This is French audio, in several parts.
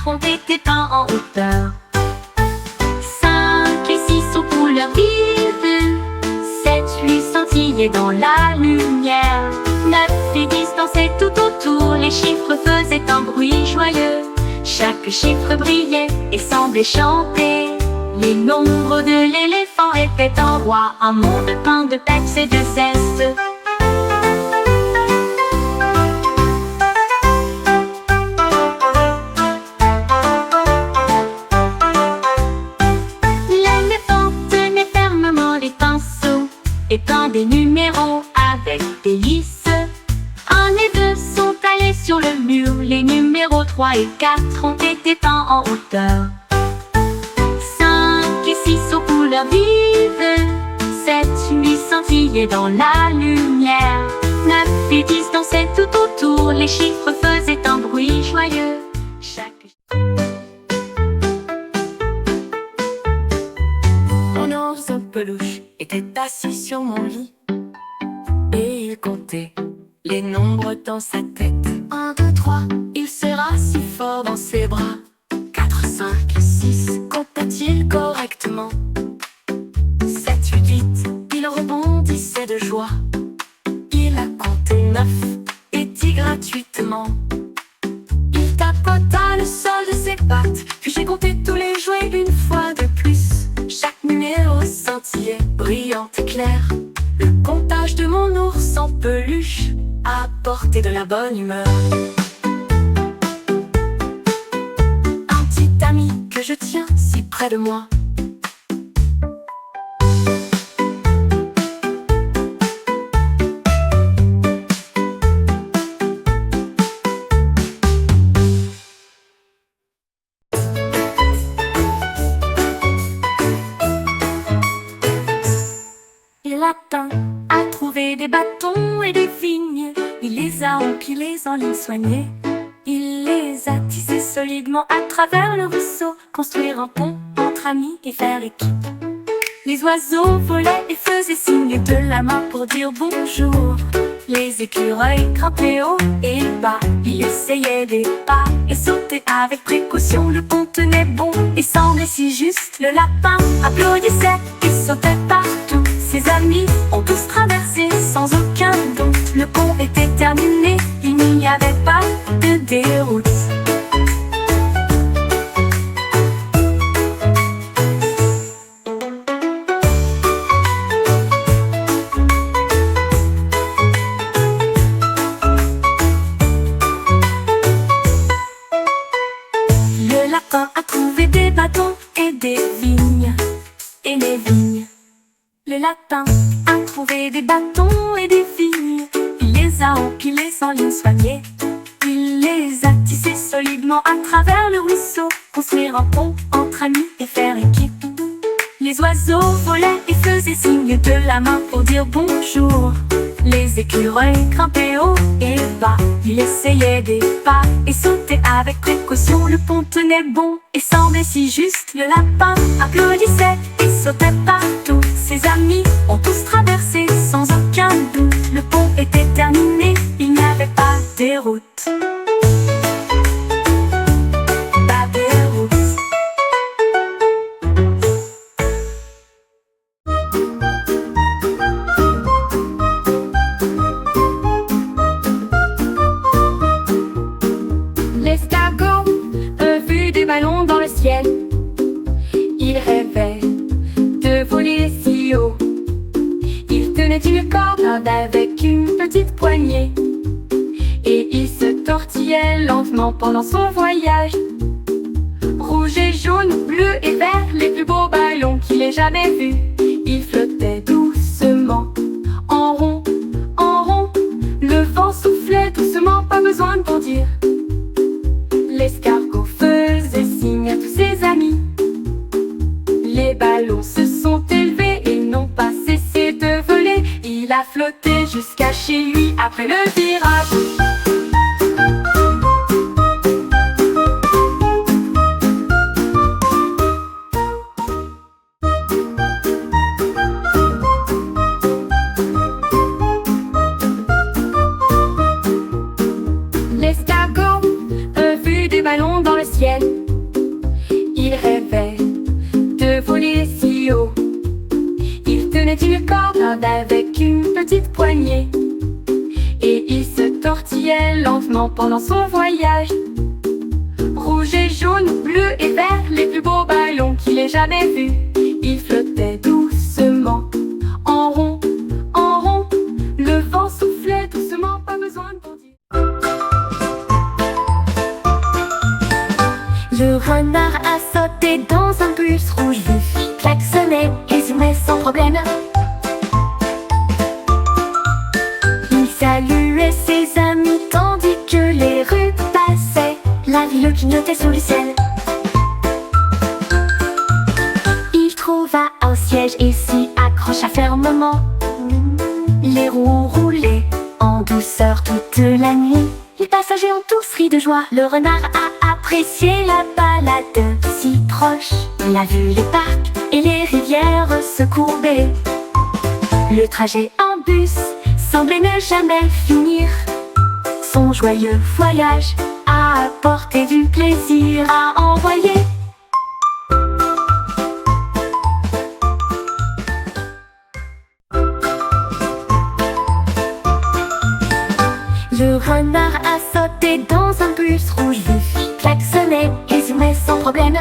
ont été peints en hauteur. 5 et 6 aux couleurs vives. 7, 8 scintillaient dans la lumière. 9 et 10 dansaient tout autour. Les chiffres faisaient un bruit joyeux. Chaque chiffre brillait et semblait chanter. Les nombres de l'éléphant étaient en roi. Un monde peint de peps et de zeste. L'éléphant tenait fermement les pinceaux et peint des numéros avec délice. 1 et 2 sont allés sur le mur. Les numéros 3 et 4 ont été peints en hauteur. 5 et 6 aux couleurs vives. 7, 8 scintillaient dans la lumière. 9 et 10 dansaient tout autour. Les chiffres faisaient un bruit joyeux. Mon ours en peluche était assis sur mon lit et il comptait les nombres dans sa tête. 1, 2, 3, il serra si fort dans ses bras. 4, 5, 6, comptait-il correctement. 7, 8, 8, il rebondissait de joie. Il a compté 9 et dit gratuitement. Il tapota le sol de ses pattes, puis j'ai compté tous les jouets une fois de plus. Chaque numéro scintillait, brillant et clair. Le comptage de mon ours en peluche a apporté de la bonne humeur. Un petit ami que je tiens si près de moi. Le lapin a trouvé des bâtons et des vignes. Il les a empilés en lignes soignées. Il les a tissés solidement à travers le ruisseau. Construire un pont entre amis et faire équipe. Les oiseaux volaient et faisaient signe de la main pour dire bonjour. Les écureuils grimpaient haut et bas. Il essayait des pas et sautait avec précaution. Le pont tenait bon et semblait si juste. Le lapin applaudissait et sautait partout. Ses amis ont tous traversé sans aucun doute. Le pont était terminé, il n'y avait pas de déroute. Le lapin a trouvé des bâtons et des vignes. Et les vignes. Le lapin a trouvé des bâtons et des vignes. Il les a empilés en lignes soignées. Il les a tissés solidement à travers le ruisseau. Construire un pont entre amis et faire équipe. Les oiseaux volaient et faisaient signe de la main pour dire bonjour. Les écureuils grimpaient haut et bas. Il essayait des pas et sautait avec précaution. Le pont tenait bon et semblait si juste. Le lapin applaudissait et sautait partout. Ses amis ont tous traversé sans aucun doute. Le pont était terminé, il n'y avait pas de déroute. Pas de déroute. L'escargot a vu des ballons dans le ciel. Il rêvait de voler si haut. Il tenait une corde avec une petite poignée et il se tortillait lentement pendant son voyage. Rouge et jaune, bleu et vert, les plus beaux ballons qu'il ait jamais vus. Il flottait doucement, en rond, en rond. Le vent soufflait doucement, pas besoin de bondir. L'escargot faisait signe à tous ses amis. Les ballons se sont élevés et n'ont pas cessé de voler. Il a flotté jusqu'à chez lui après le virage. L'escargot a vu des ballons dans le ciel. ciel. Il rêvait de voler si haut. Il tenait une corde avec une petite poignée, et il se tortillait lentement pendant son voyage. Rouge et jaune, bleu et vert, les plus beaux ballons qu'il ait jamais vus. Il flottait doucement, en rond, en rond. Le vent soufflait doucement, pas besoin de bondir. Le renard a sauté dans un bus rouge vif. Il klaxonnait et zoomait sans problème. Il saluait ses amis tandis que les rues passaient. La ville clignotait sous le ciel. Il trouva un siège et s'y accrocha fermement. Les roues roulaient en douceur toute la nuit. Les passagers ont tous ri de joie. Le renard a apprécié la balade si proche. Il a vu les parcs et les rivières se courber. Le trajet en bus semblait ne jamais finir. Son joyeux voyage a apporté du plaisir à envoyer. Le renard a sauté dans un bus rouge vif. Il klaxonnait et zoomait sans problème.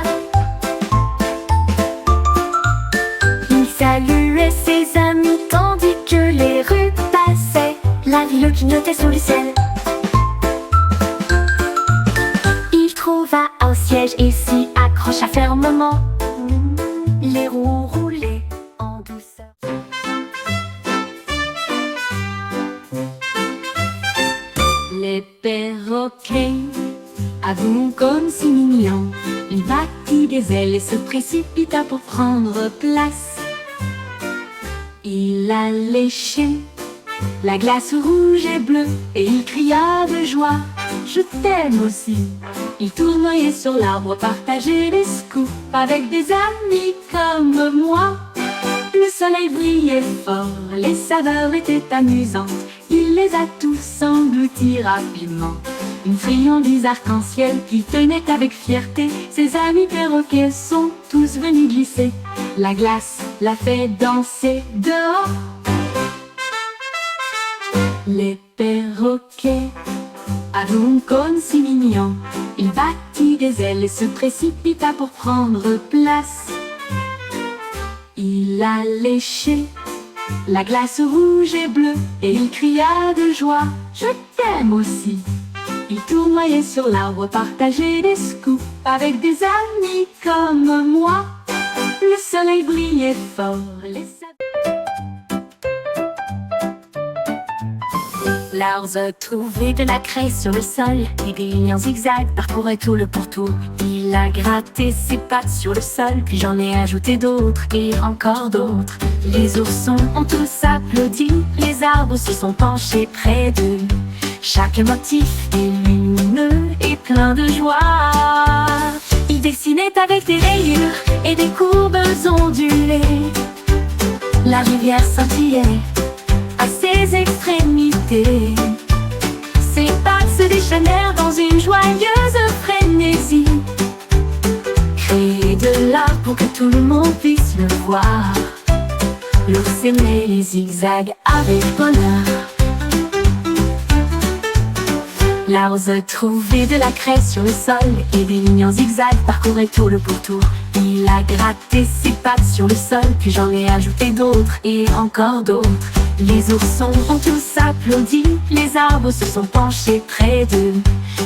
Il saluait ses amis tandis que les rues passaient. La ville clignotait sous le ciel. Il trouva un siège et s'y accrocha fermement. Les roues roulaient en douceur. Les perroquets avouent comme si mignons. Il battit des ailes et se précipita pour prendre place. Il a léché la glace rouge et bleue et il cria de joie: je t'aime aussi. Il tournoyait sur l'arbre, partageait les scoops avec des amis comme moi. Le soleil brillait fort, les saveurs étaient amusantes. Il les a tous engloutis rapidement. Une friandise arc-en-ciel qu'il tenait avec fierté. Ses amis perroquets sont tous venus glisser. La glace l'a fait danser dehors. Les perroquets avouent comme si mignons. Il battit des ailes et se précipita pour prendre place. Il a léché la glace rouge et bleue et il cria de joie: je t'aime aussi. Il tournoyait sur l'arbre, partageait des scoops avec des amis comme moi. Le soleil brillait fort, Lars a trouvé de la craie sur le sol et des lignes en zigzag parcouraient tout le pourtour. Il a gratté ses pattes sur le sol, puis j'en ai ajouté d'autres et encore d'autres. Les oursons ont tous applaudi, les arbres se sont penchés près d'eux. Chaque motif est lumineux et plein de joie. Il dessinait avec des rayures et des courbes ondulées. La rivière scintillait à ses extrémités. Ses pattes se déchaînèrent dans une joyeuse frénésie. Créer de l'art pour que tout le monde puisse le voir. L'ours aimait les zigzags avec bonheur. Lars a trouvé de la craie sur le sol et des lignes en zigzag parcouraient tout le pourtour. Il a gratté ses pattes sur le sol, puis j'en ai ajouté d'autres et encore d'autres. Les oursons ont tous applaudi, les arbres se sont penchés près d'eux.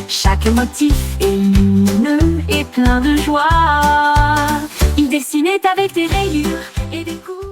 Chaque motif est lumineux et plein de joie. Il dessinait avec des rayures et des coups.